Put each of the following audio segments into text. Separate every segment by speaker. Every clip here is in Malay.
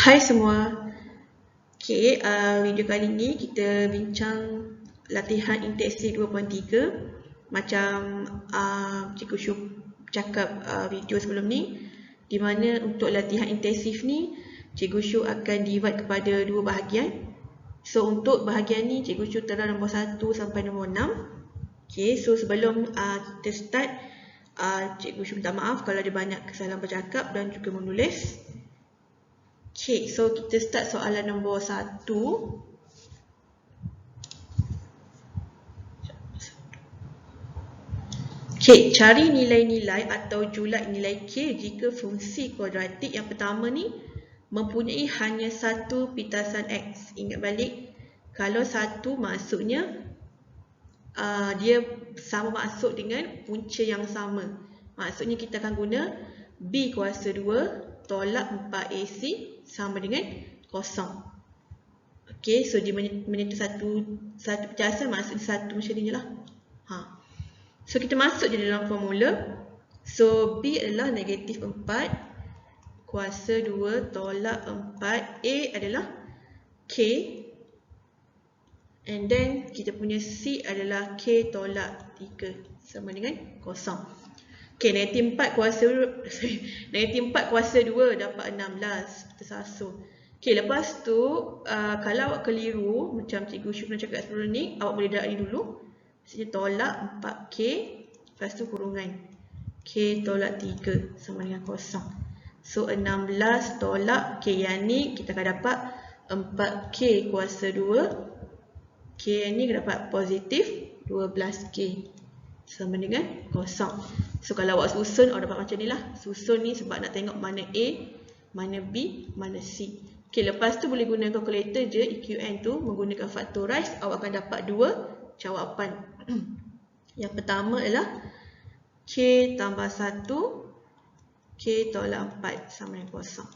Speaker 1: Hai semua. Video kali ni kita bincang latihan intensif 2.3 macam Cikgu Syu cakap video sebelum ni, di mana untuk latihan intensif ni Cikgu Syu akan divide kepada dua bahagian. So untuk bahagian ni Cikgu Syu terang nombor 1 sampai nombor 6. So sebelum kita start, Cikgu Syu minta maaf kalau ada banyak kesalahan bercakap dan juga menulis. So kita start soalan nombor 1. Cari nilai-nilai atau julat nilai K jika fungsi kuadratik yang pertama ni mempunyai hanya satu pitasan X. Ingat balik, kalau satu maksudnya dia sama maksud dengan punca yang sama. Maksudnya kita akan guna B kuasa 2 tolak 4AC sama dengan kosong. So dia menyentuh satu pitasan, maksudnya satu macam ni je lah. So kita masuk je dalam formula. So B adalah negatif 4 kuasa 2 tolak 4. A adalah K. And then kita punya C adalah K tolak 3 sama dengan kosong. Negatif 4 kuasa 2 dapat 16. Tersasul. Lepas tu kalau awak keliru, macam Cikgu Syu pernah cakap sebelum ni, awak boleh darab ni dulu. Maksudnya tolak 4K, lepas tu kurungan K tolak 3 sama dengan kosong. So 16 tolak K yang ni kita akan dapat 4K kuasa 2. K yang ni kita dapat positif 12K sama dengan kosong. So kalau awak susun, awak dapat macam ni lah. Susun ni sebab nak tengok mana A, mana B, mana C. Lepas tu boleh guna kalkulator je, EQN tu menggunakan factorize, awak akan dapat dua jawapan. Yang pertama adalah K tambah 1, K tolak 4 sama dengan kosong.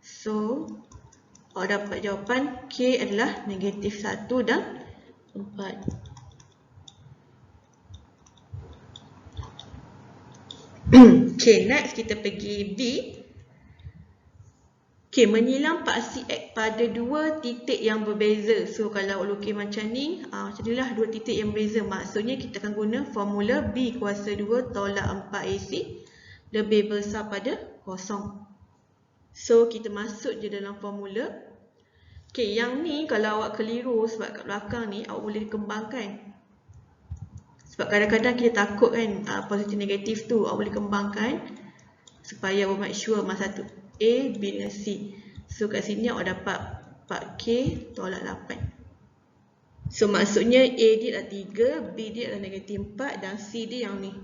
Speaker 1: So awak dapat jawapan K adalah negatif 1 dan 4. Next kita pergi B. Menyilang paksi X pada dua titik yang berbeza. So kalau awak lukis macam ni, macam ni lah dua titik yang berbeza. Maksudnya kita akan guna formula B kuasa 2 tolak 4AC lebih besar pada kosong. So kita masuk je dalam formula. Yang ni kalau awak keliru sebab kat belakang ni, awak boleh kembangkan. Sebab kadang-kadang kita takut kan positif negatif tu, awak boleh kembangkan supaya awak make sure masa satu A, B dan C. So kat sini awak dapat 4K tolak 8. So maksudnya A dia adalah 3, B dia adalah negatif 4 dan C dia yang ni.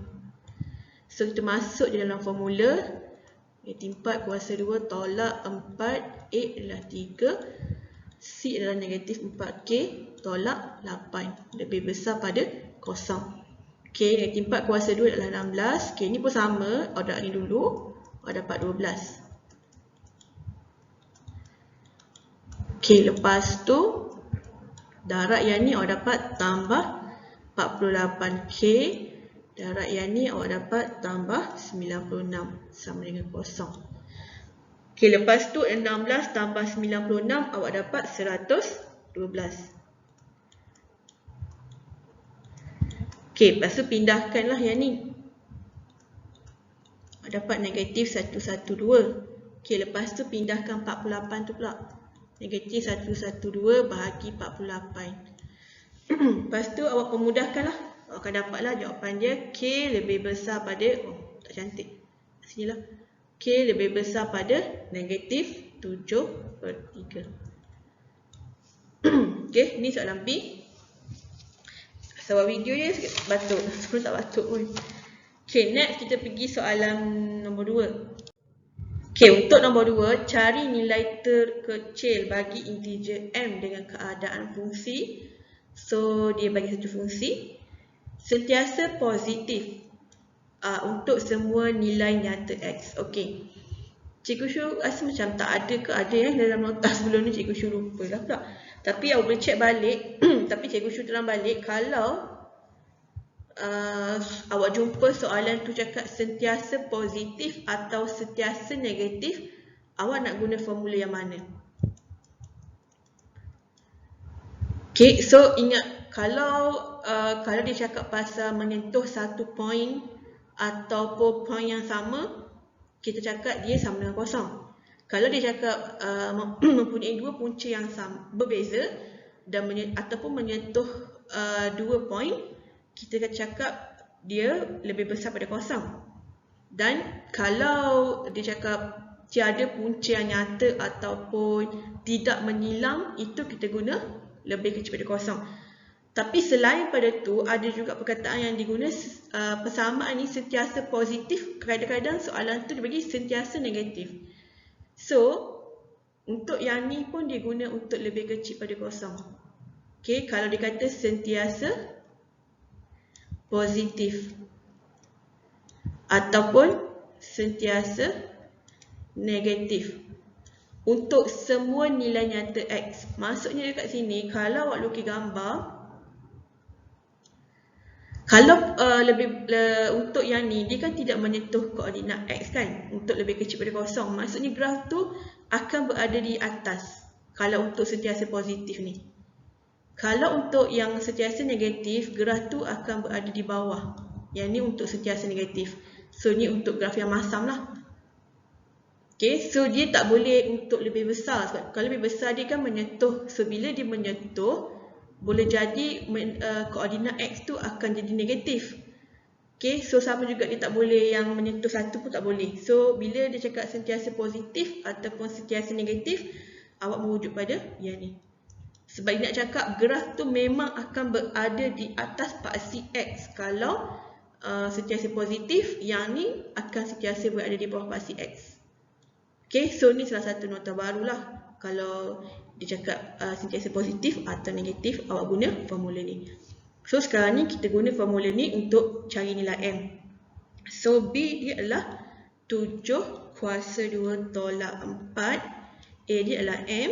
Speaker 1: So kita masuk je dalam formula. Negatif 4 kuasa 2 tolak 4, A adalah 3, C adalah negatif 4K tolak 8. Lebih besar pada kosong. Negatif 4 kuasa 2 adalah 16. Ni pun sama, awak darab ni dulu, awak dapat 12. Lepas tu darab yang ni awak dapat tambah 48K. Darab yang ni awak dapat tambah 96 sama dengan kosong. Lepas tu 16 tambah 96 awak dapat 112. Lepas tu pindahkanlah yang ni. Awak dapat negatif 112. Lepas tu pindahkan 48 tu pula. Negatif 112 bahagi 48. Lepas tu awak pemudahkanlah. Awak akan dapatlah jawapan dia K lebih besar pada, tak cantik, sini lah, K lebih besar pada negatif 7/3. Ni soalan B. Sebab video dia batuk, sebelum tak batuk pun. Next kita pergi soalan nombor 2. Untuk nombor 2, cari nilai terkecil bagi integer M dengan keadaan fungsi. So dia bagi satu fungsi sentiasa positif untuk semua nilai nyata X. Cikgu Syu rasa macam tak ada ke ada yang dalam nota sebelum ni, Cikgu Syu lupa lah pula. Tapi awak boleh check balik. Tapi Cikgu Syu terang balik kalau awak jumpa soalan tu cakap sentiasa positif atau sentiasa negatif, Awak nak guna formula yang mana? Okay, so ingat kalau dia cakap pasal menyentuh satu point ataupun point yang sama, kita cakap dia sama dengan kosong. Kalau dia cakap mempunyai dua punca yang sama, berbeza dan ataupun menyentuh dua point, kita akan cakap dia lebih besar pada kosong. Dan kalau dia cakap tiada punca yang nyata ataupun tidak menyilang, itu kita guna lebih kecil pada kosong. Tapi selain pada tu, ada juga perkataan yang diguna persamaan ni sentiasa positif, kadang-kadang soalan tu dibagi sentiasa negatif. So, untuk yang ni pun dia guna untuk lebih kecil pada kosong. Okay, kalau dia kata sentiasa positif ataupun sentiasa negatif untuk semua nilai nyata X. Maksudnya dekat sini, kalau awak lukis gambar, kalau untuk yang ni, dia kan tidak menyentuh koordinat X kan, untuk lebih kecil pada kosong. Maksudnya graf tu akan berada di atas, kalau untuk sentiasa positif ni. Kalau untuk yang sentiasa negatif, graf tu akan berada di bawah. Yang ni untuk sentiasa negatif. So, ni untuk graf yang masam lah. Okay, so dia tak boleh untuk lebih besar. Sebab kalau lebih besar dia kan menyentuh. So bila dia menyentuh, boleh jadi koordinat X tu akan jadi negatif. Okay, so sama juga dia tak boleh yang menyentuh satu pun tak boleh. So bila dia cakap sentiasa positif ataupun sentiasa negatif, awak merujuk pada yang ni. Sebab dia nak cakap graf tu memang akan berada di atas paksi X. Kalau sentiasa positif, yang ni akan sentiasa berada di bawah paksi X. Okay, so ni salah satu nota barulah. Kalau dia cakap sentiasa positif atau negatif, awak guna formula ni. So sekarang ni kita guna formula ni untuk cari nilai M. So B dia adalah 7 kuasa 2 tolak 4. A dia adalah M.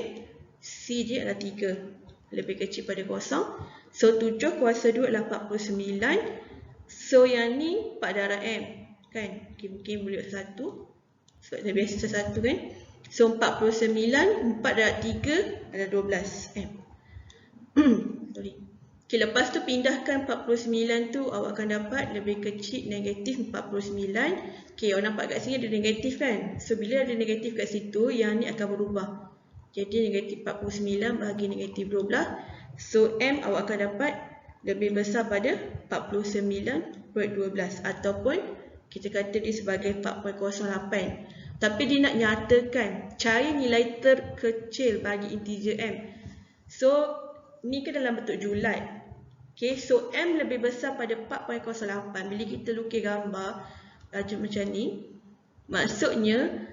Speaker 1: C dia adalah 3. Lebih kecil pada kosong. So 7 kuasa 2 adalah 49. So yang ni 4 darab M. Kan? Okay, mungkin boleh buat satu. Sebab dah biasa satu kan. So 49, 4 darab 3 adalah 12 M. Sorry. Okay, lepas tu pindahkan 49 tu, awak akan dapat lebih kecil negatif 49. Okay, awak nampak kat sini ada negatif kan. So bila ada negatif kat situ, yang ni akan berubah. Jadi negatif 49 bahagi negatif 12. So M awak akan dapat lebih besar pada 49/12. Ataupun kita kata dia sebagai 4.08. Tapi dia nak nyatakan cari nilai terkecil bagi integer M. So ni kan dalam bentuk julat. Okay, so M lebih besar pada 4.08. Bila kita lukis gambar macam ni, maksudnya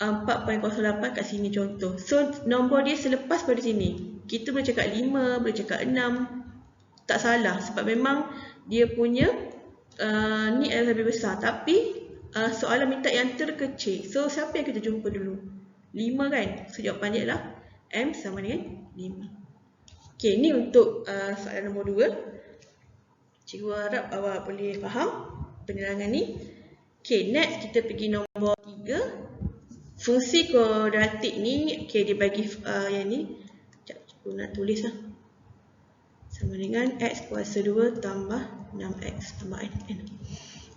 Speaker 1: 4.08 kat sini contoh. So nombor dia selepas pada sini. Kita boleh cakap 5, boleh cakap 6. Tak salah sebab memang dia punya ni adalah lebih besar. Tapi soalan minta yang terkecil. So siapa yang kita jumpa dulu? 5 kan? So jawapan dia adalah M sama dengan 5. Okay, ni untuk soalan nombor 2. Cikgu harap awak boleh faham penerangan ni. Okay, next kita pergi nombor 3. Fungsi kuadratik ni, okay, dia bagi yang ni. Sekejap, cikgu nak tulis lah. Sama dengan X kuasa 2 tambah 6X tambah N.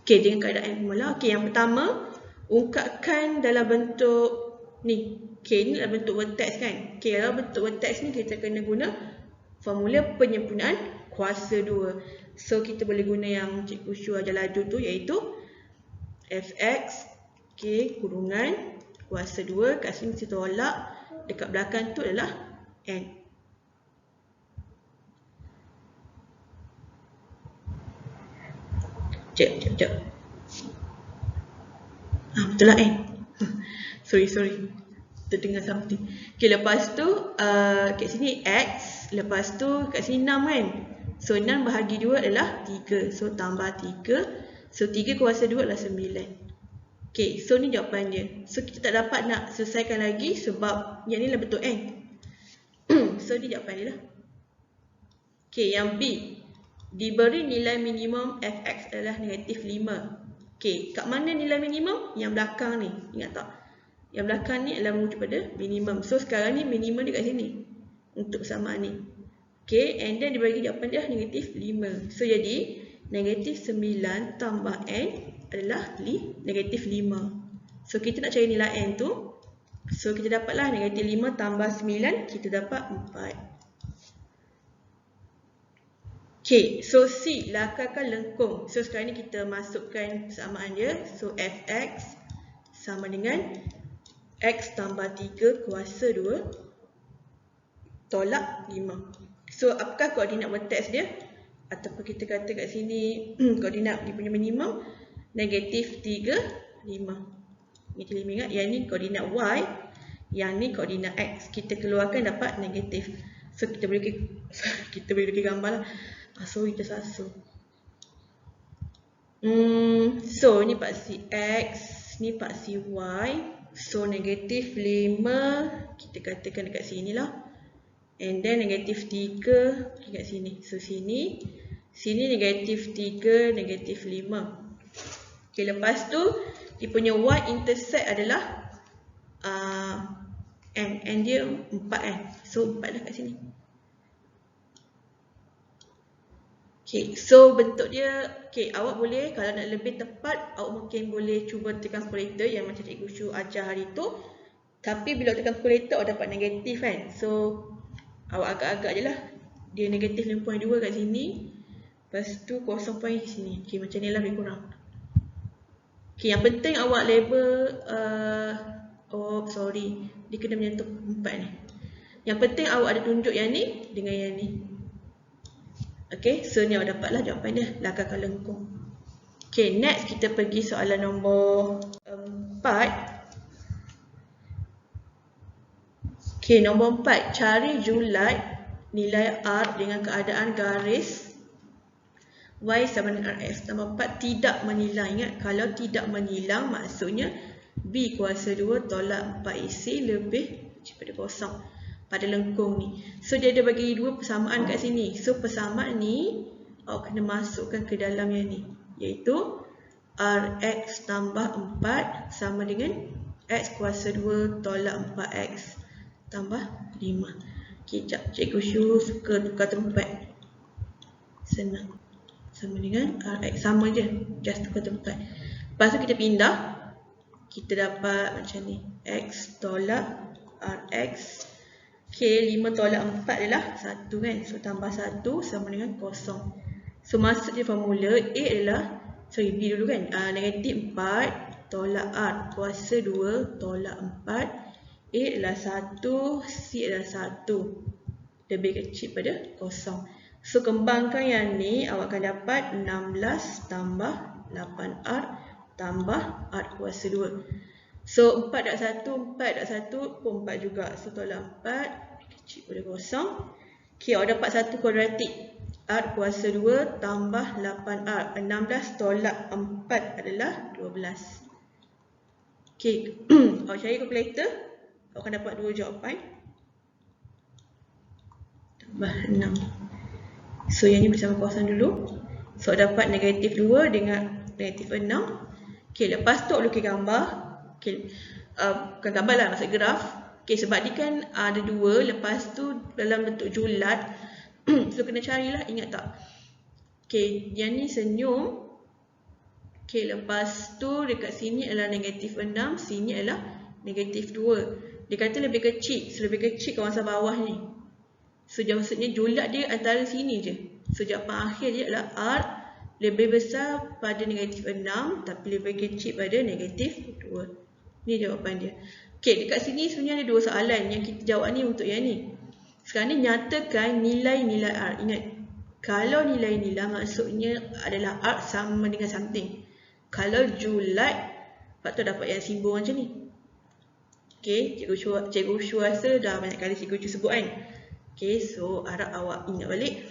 Speaker 1: Okay, dengan keadaan formula. Okay, yang pertama, ungkapkan dalam bentuk ni. Okay, ni dalam bentuk vertex kan. Okay, dalam bentuk vertex ni kita kena guna formula penyempurnaan kuasa 2. So, kita boleh guna yang cikgu Syu ajar laju tu, iaitu Fx, okay, kurungan kuasa 2. Kat sini kita tolak. Dekat belakang tu adalah N. Sekejap. Betul lah N. Sorry. Terdengar something. Okay, lepas tu kat sini X. Lepas tu kat sini 6 kan. So 6 bahagi 2 adalah 3. So tambah 3. So 3 kuasa 2 adalah 9. Okay, so ni jawapan dia. So kita tak dapat nak selesaikan lagi sebab yang ni adalah bentuk N. So ni jawapan dia lah. Okay, yang B. Diberi nilai minimum Fx adalah negatif 5. Okay, kat mana nilai minimum? Yang belakang ni. Ingat tak? Yang belakang ni adalah merujuk pada minimum. So sekarang ni minimum dia kat sini untuk persamaan ni. Okay, and then dia bagi jawapan dia negatif 5. So jadi negatif 9 tambah n adalah negatif 5. So kita nak cari nilai n tu. So kita dapatlah negatif 5 tambah 9, kita dapat 4. Okay, so C, lakarkan lengkung. So sekarang ni kita masukkan persamaan dia. So fx sama dengan x tambah 3 kuasa 2 tolak 5. So apakah koordinat vertex dia? Ataupun kita kata kat sini koordinat dia punya minimum negatif 3, 5. Negatif 5, ingat yang ni koordinat y, yang ni koordinat x. Kita keluarkan dapat negatif. So kita boleh lukis gambar lah. Sorry tersasul. So ni paksi x, ni paksi y. So negatif 5 kita katakan dekat sini lah. And then negatif 3 kat sini. So sini negatif 3, negatif 5. Okay, lepas tu dia punya y-intercept adalah n dia 4 kan. So 4 dah kat sini. Okay, so bentuk dia, okay, awak boleh kalau nak lebih tepat, awak mungkin boleh cuba tekan kalkulator yang macam Cikgu Syu ajar hari tu. Tapi bila tekan kalkulator awak dapat negatif kan. So awak agak-agak je lah. Dia negatif 5.2 kat sini. Lepas tu 0 point sini. Okay, macam ni lah lebih kurang. Okay, yang penting awak label sorry, dia kena menyentuh 4 ni. Yang penting awak ada tunjuk yang ni dengan yang ni. Okay, so ni awak dapatlah jawapan dia, lakarkan lengkung. Okay, next kita pergi soalan nombor 4. Okay, nombor 4. Cari julat nilai R dengan keadaan garis Y sama dengan RX. Nombor 4 tidak menilang. Ingat, kalau tidak menilang maksudnya B kuasa 2 tolak 4AC lebih daripada kosong pada lengkung ni. So dia ada bagi dua persamaan kat sini. So persamaan ni awak kena masukkan ke dalam yang ni, iaitu RX tambah 4 sama dengan X kuasa 2 tolak 4X tambah 5. Okay, sekejap. Cikgu Syu suka tukar tempat. Senang. Sama dengan RX. Sama je. Just tukar tempat. Lepas tu kita pindah. Kita dapat macam ni. X tolak RX. Okay, 5 tolak 4 adalah 1 kan. So tambah 1 sama dengan 0. So maksud dia formula A adalah, sorry, B dulu kan. Negatif 4 tolak R kuasa 2 tolak 4. A adalah 1, C adalah 1. Lebih kecil pada 0. So kembangkan yang ni, awak akan dapat 16 tambah 8R tambah R kuasa 2. So 4 dak 1, 4 dak 1 pun 4 juga. So tolak 4, kecil pada 0. Okay, awak dapat satu kuadratik. R kuasa 2 tambah 8R. 16 tolak 4 adalah 12. Okay, awak cari kalkulator. Awak akan dapat dua jawapan. Tambah 6. So yang ni bersama kosong dulu. So dapat negatif 2 dengan negatif 6. Okay, lepas tu awak lukis gambar. Okay, bukan gambar lah, maksud graf. Okay, sebab dia kan ada dua. Lepas tu dalam bentuk julat. So kena carilah, ingat tak? Okay, yang ni senyum. Okay, lepas tu dekat sini adalah negatif 6. Sini adalah negatif 2. Dia kata lebih kecil. So lebih kecil kawasan bawah ni. So maksudnya julat dia antara sini je. So jawapan akhir dia adalah R lebih besar pada negatif 6 tapi lebih kecil pada negatif 2. Ni jawapan dia. Okay, dekat sini sebenarnya ada dua soalan. Yang kita jawab ni untuk yang ni. Sekarang ni nyatakan nilai-nilai R. Ingat, kalau nilai-nilai maksudnya adalah R sama dengan something. Kalau julat, lepas tu dapat yang simbol macam ni. Okay, Cikgu Syu rasa dah banyak kali Cikgu Syu sebut kan. Okay, so harap awak ingat balik.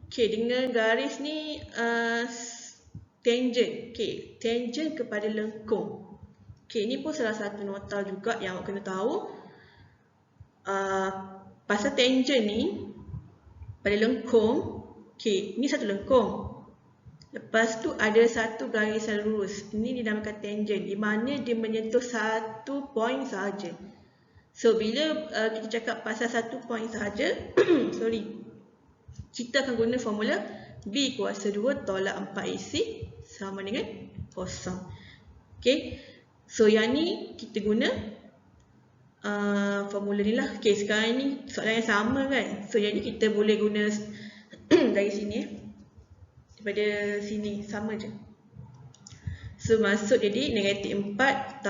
Speaker 1: Okay, dengan garis ni tangent. Okay, tangent kepada lengkung. Okay, ni pun salah satu nota juga yang awak kena tahu. Pasal tangent ni pada lengkung. Okay, ni satu lengkung. Lepas tu ada satu garisan lurus. Ini dinamakan tangent, di mana dia menyentuh satu point sahaja. So bila kita cakap pasal satu point sahaja, sorry, kita akan guna formula B kuasa 2 tolak 4AC sama dengan kosong. Okay, so yang ni kita guna formula ni lah. Okay, sekarang ni soalan yang sama kan. So jadi kita boleh guna dari sini, daripada sini sama je. So masuk jadi negatif 4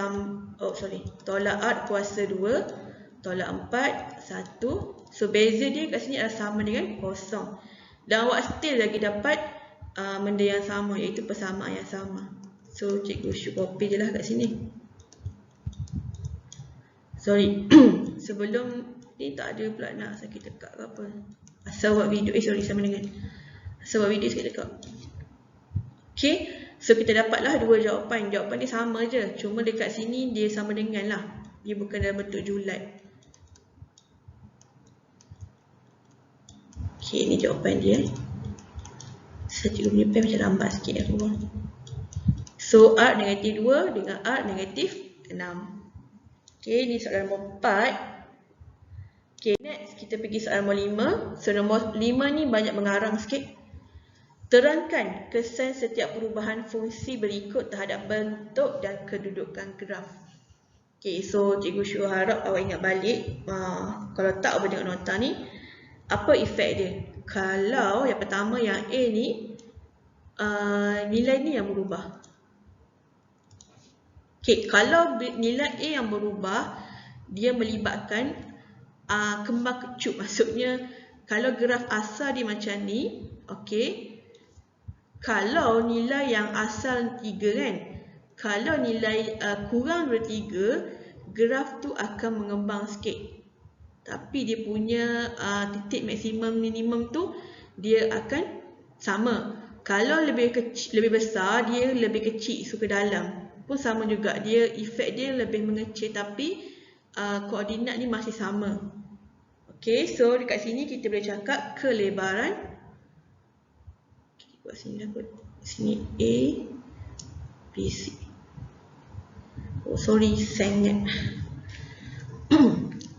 Speaker 1: tolak R kuasa 2 tolak 4 1. So beza dia kat sini adalah sama dengan kosong. Dan awak still lagi dapat benda yang sama, iaitu persamaan yang sama. So cikgu should copy je lah kat sini. Sorry, sebelum ni tak ada pula nak sakit tekak ke apa. Asal buat video, sama dengan asal buat video sakit tekak. Okay, so kita dapatlah dua jawapan. Jawapan dia sama je, cuma dekat sini dia sama dengan lah, dia bukan dalam bentuk julat. Okay, ni jawapan dia. Saya cikgu punya pen macam lambat sikit aku buang. So R negatif 2 dengan R negatif 6. Okay, ni soalan nombor 4. Okay, next kita pergi soalan nombor 5. So nombor 5 ni banyak mengarang sikit. Terangkan kesan setiap perubahan fungsi berikut terhadap bentuk dan kedudukan graf. Okay, so cikgu Syul harap awak ingat balik. Kalau tak awak tengok nota ni, apa efek dia? Kalau yang pertama yang A ni, nilai ni yang berubah. Okay, kalau nilai A yang berubah, dia melibatkan kembang kecup. Maksudnya kalau graf asal dia macam ni, okay, kalau nilai yang asal 3 kan, kalau nilai kurang dari 3, graf tu akan mengembang sikit. Tapi dia punya titik maksimum minimum tu dia akan sama. Kalau lebih kecil, lebih besar, dia lebih kecil, so ke dalam pun sama juga. Dia efek dia lebih mengecil tapi koordinat ni masih sama. Okay, so dekat sini kita boleh cakap kelebaran. Buat sini lah kot. Sini A B C. Oh sorry, sangat.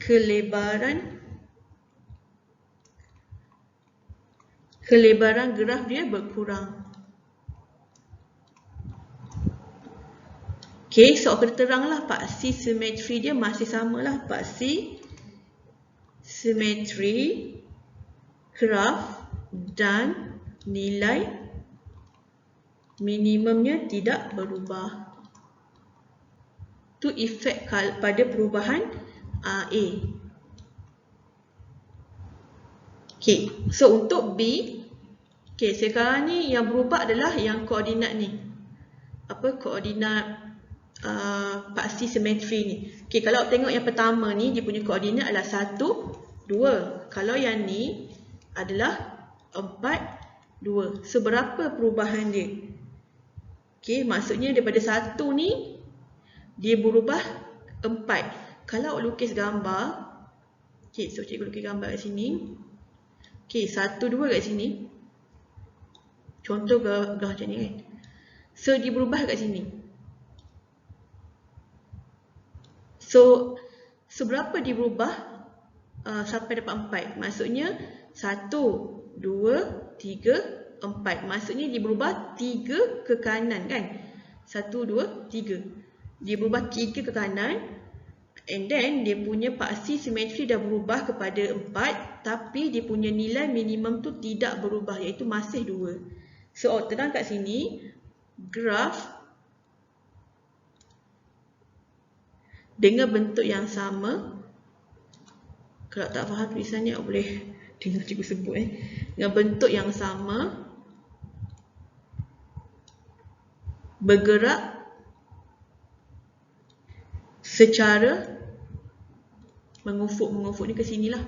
Speaker 1: Kelebaran graf dia berkurang. Okay, so aku terang lah paksi simetri dia masih sama lah. Paksi simetri graf dan nilai minimumnya tidak berubah. Tu efek pada perubahan A. Okay, so untuk B, okay, sekarang ni yang berubah adalah yang koordinat ni. Apa koordinat paksi simetri ni? Okay, kalau tengok yang pertama ni, dia punya koordinat adalah 1, 2. Kalau yang ni adalah 4, 2. So berapa perubahan dia? Okay, maksudnya daripada 1 ni dia berubah 4. Kalau lukis gambar, okay, so cikgu lukis gambar kat sini. Okay, 1, 2 kat sini. Contoh graf macam ni kan. So dia berubah kat sini. So berapa dia berubah sampai dapat 4? Maksudnya 1, 2, 3, 4. Maksudnya dia berubah 3 ke kanan kan. 1, 2, 3. Dia berubah 3 ke kanan. And then dia punya paksi simetri dah berubah kepada 4, tapi dia punya nilai minimum tu tidak berubah, iaitu masih 2. So terang kat sini, graf dengan bentuk yang sama. Kalau tak faham tulisannya, boleh dengar cikgu sebut dengan bentuk yang sama, bergerak secara mengufuk ni ke sinilah.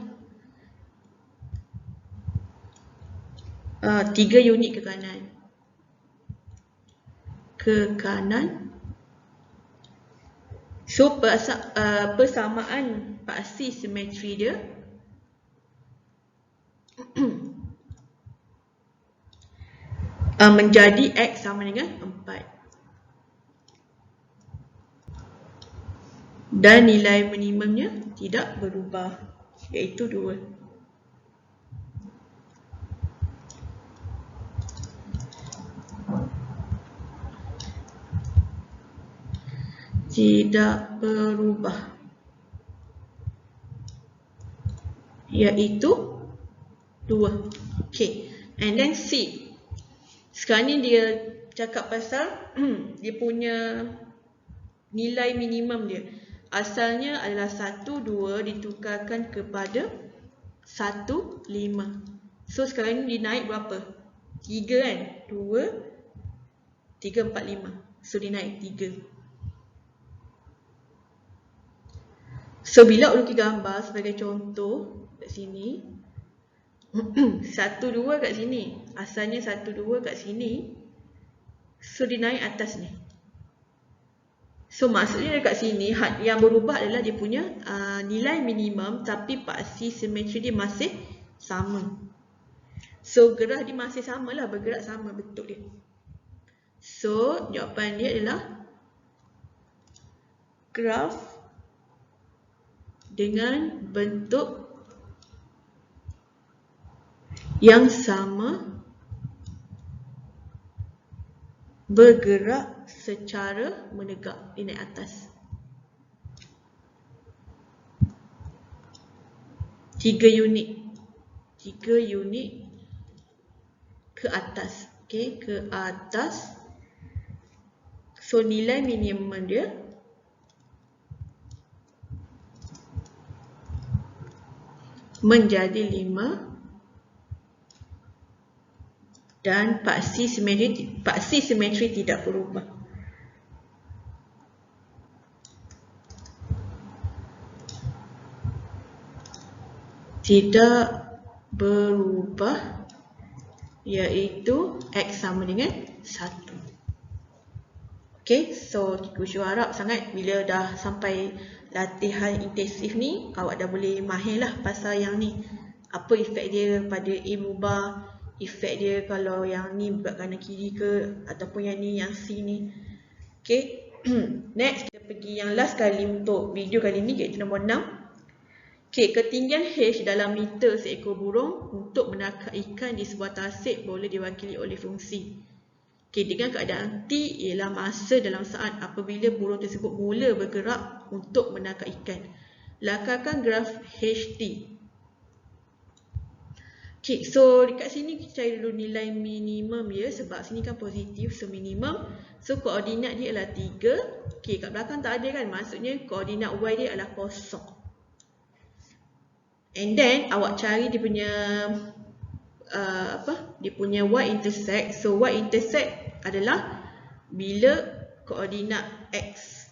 Speaker 1: 3 unit ke kanan. So persamaan paksi simetri dia menjadi X sama dengan 4. Dan nilai minimumnya tidak berubah, iaitu 2. Tidak berubah, iaitu 2. Okay, and then C. Sekarang ni dia cakap pasal dia punya nilai minimum dia. Asalnya adalah 1, 2 ditukarkan kepada 1, 5. So sekarang ni dia naik berapa? 3 kan? 2, 3, 4, 5. So dia naik 3. So bila lukis gambar sebagai contoh kat sini 1, 2 kat sini. Asalnya 1, 2 kat sini. So dia naik atas ni. So maksudnya dekat sini yang berubah adalah dia punya nilai minimum, tapi paksi simetri dia masih sama. So gerah dia masih sama lah, bergerak sama bentuk dia. So jawapan dia adalah graf dengan bentuk yang sama bergerak secara menegak, dia naik atas. 3 unit ke atas. Okay, ke atas. So nilai minimum dia menjadi 5 dan paksi simetri tidak berubah. Tidak berubah, iaitu X sama dengan 1. Okay, so cikgu Syuhah harap sangat bila dah sampai latihan intensif ni, awak dah boleh mahir lah pasal yang ni. Apa efek dia pada A berubah, efek dia kalau yang ni buka kanan kiri ke, ataupun yang ni, yang C ni. Okay, next kita pergi yang last kali untuk video kali ni, iaitu nombor 6. Okay, ketinggian H dalam meter seekor burung untuk menangkap ikan di sebuah tasik boleh diwakili oleh fungsi. Okay, dengan keadaan T ialah masa dalam saat apabila burung tersebut mula bergerak untuk menangkap ikan. Lakarkan graf HT. Okay, so dekat sini kita cari dulu nilai minimum ya, sebab sini kan positif, so minimum. So koordinat dia adalah 3. Okay, kat belakang tak ada kan, maksudnya koordinat Y dia adalah kosong. And then awak cari dia punya dia punya y-intercept. So y-intercept adalah bila koordinat x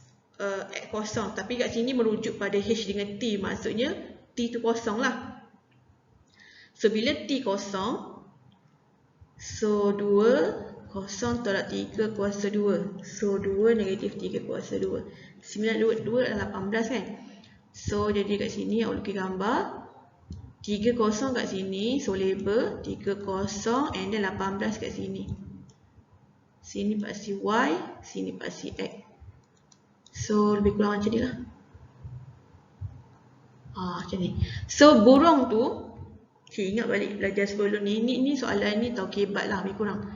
Speaker 1: kosong, tapi kat sini merujuk pada h dengan t, maksudnya t tu kosong lah. So bila t kosong, so 2 kosong tolak 3 kuasa 2. So 2 negatif 3 kuasa 2. 9 2 adalah 18 kan. So jadi kat sini awak lukis gambar 3 kosong kat sini, so label 3 kosong and then 18 kat sini. Sini paksi Y, sini paksi X. So lebih kurang macam ni lah. Macam ni. So burung tu, okay, ingat balik belajar sebelum ni. Ni soalan ni tahu kebat lah lebih kurang.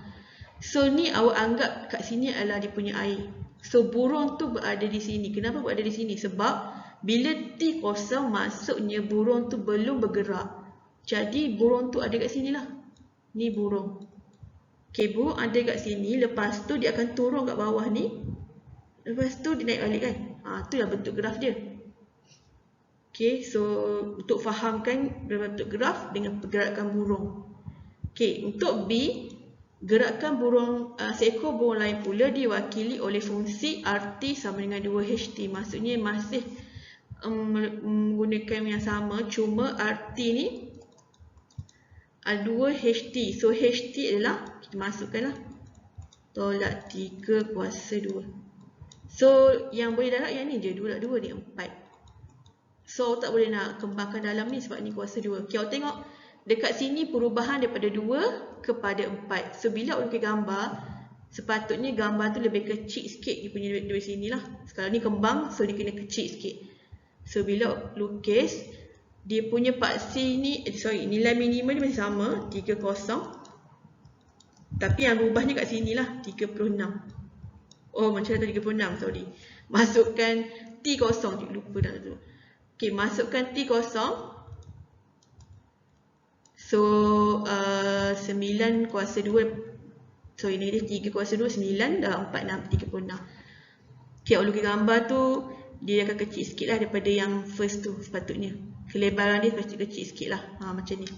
Speaker 1: So ni awak anggap kat sini adalah dia punya air. So burung tu berada di sini. Kenapa berada di sini? Sebab bila T kosong, maksudnya burung tu belum bergerak. Jadi burung tu ada kat sini lah. Ni burung. Okay, burung ada kat sini. Lepas tu dia akan turun kat bawah ni. Lepas tu dia naik balik kan. Tu lah bentuk graf dia. Okay, so untuk fahamkan bentuk graf dengan pergerakan burung. Okay, untuk B, gerakan burung seekor burung lain pula diwakili oleh fungsi RT sama dengan 2HT. Maksudnya masih menggunakan yang sama, cuma RT ni 2HT. So HT adalah, kita masukkan lah, tolak 3 kuasa 2. So yang boleh darab yang ni je, 2 tolak 2 ni 4. So tak boleh nak kembangkan dalam ni sebab ni kuasa 2. Okay, awak tengok dekat sini perubahan daripada 2 kepada 4. So bila awak lukis gambar, sepatutnya gambar tu lebih kecil sikit dia punya dari sini lah. Sekarang ni kembang, so dia kena kecil sikit. So bila lukis, dia punya part C ni, nilai minimum dia masih sama, 30. Tapi yang rubahnya kat sini lah, 36. Oh, macam dah 36, sorry. Masukkan T0, cikgu lupa dah tu. Okay, masukkan T0. So, 9 kuasa 2. So, ini dia 3 kuasa 2, 9 dah 4, 6, 36. Okay, awak lukis gambar tu, dia akan kecil sikit lah daripada yang first tu sepatutnya. Kelebaran dia kecil sikit lah. Macam ni.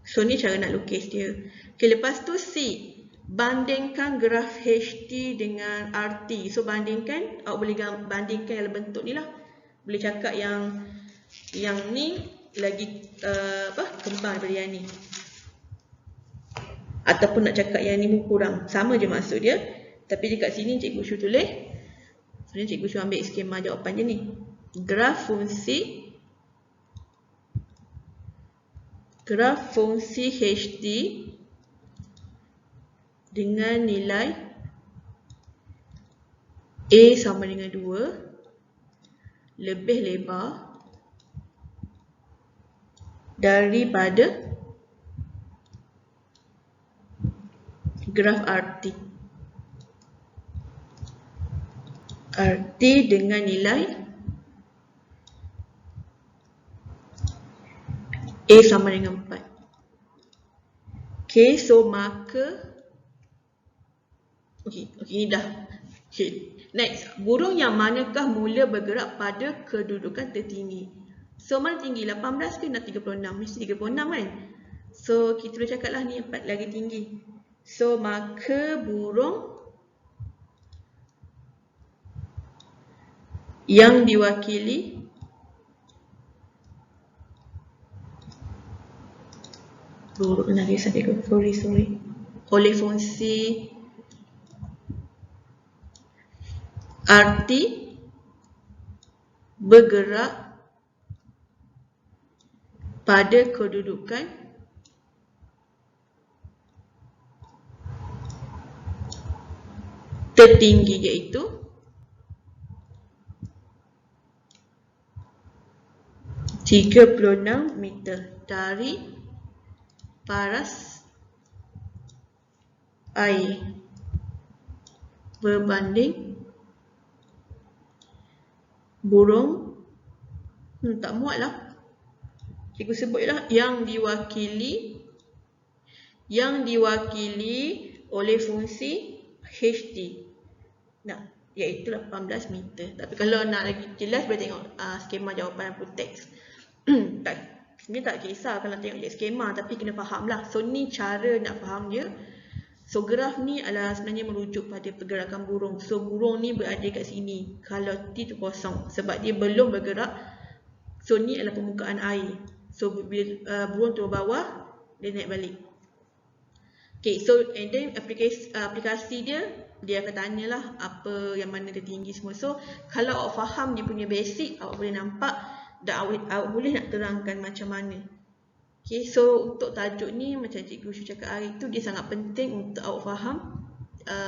Speaker 1: So, ni cara nak lukis dia. Okay, lepas tu C. Bandingkan graf HT dengan RT. So, bandingkan, awak boleh bandingkan dalam bentuk ni lah. Boleh cakap yang ni lagi kembang daripada yang ni. Ataupun nak cakap yang ni kurang. Sama je maksud dia. Tapi dekat sini cikgu Syu tulis. Sebenarnya cikgu Syu ambil skema jawapan je ni. Graf fungsi HT dengan nilai A sama dengan 2 lebih lebar daripada graf RT. RT dengan nilai A sama dengan 4. Okay, so maka Okay, ni dah. Okay, next. Burung yang manakah mula bergerak pada kedudukan tertinggi? So, mana tinggi? 18 ke nak 36? Mesti 36 kan? So, kita boleh cakap lah ni 4 lagi tinggi. So, maka burung yang diwakili oleh fungsi RT bergerak pada kedudukan tertinggi, iaitu (36 meter) dari paras air berbanding burung tak muat lah. Cikgu sebutlah yang diwakili oleh fungsi HT. Iaitu 18 meter. Tapi kalau nak lagi jelas boleh tengok skema jawapan apa teks. Sebenarnya tak kisah kalau tengok je skema, tapi kena faham lah. So ni cara nak faham dia. So graf ni adalah sebenarnya merujuk pada pergerakan burung. So burung ni berada kat sini. Kalau T tu kosong sebab dia belum bergerak. So ni adalah permukaan air. So bila burung turun bawah, dia naik balik. Okay, so and then aplikasi dia akan tanyalah apa yang mana tertinggi semua. So kalau awak faham dia punya basic, awak boleh nampak dan awak boleh nak terangkan macam mana. Okay, so untuk tajuk ni macam Cikgu Syu cakap hari tu, dia sangat penting untuk awak faham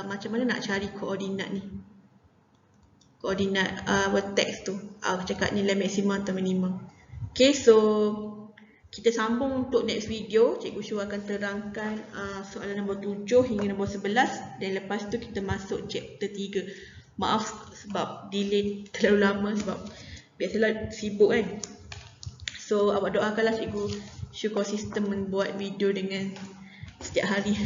Speaker 1: macam mana nak cari koordinat ni. Koordinat vertex tu. Awak cakap nilai maksimum atau minimum. Okay, so kita sambung untuk next video. Cikgu Syu akan terangkan soalan nombor 7 hingga nombor 11. Dan lepas tu kita masuk chapter 3. Maaf sebab delay terlalu lama sebab biasalah sibuk kan. So awak doakanlah Cikgu Syu konsisten membuat video dengan setiap hari.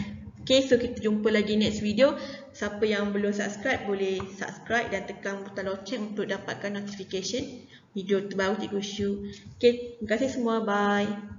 Speaker 1: Okay, so kita jumpa lagi next video. Siapa yang belum subscribe boleh subscribe dan tekan butang loceng untuk dapatkan notification video terbaru Cikgu Syu. Okay, terima kasih semua. Bye.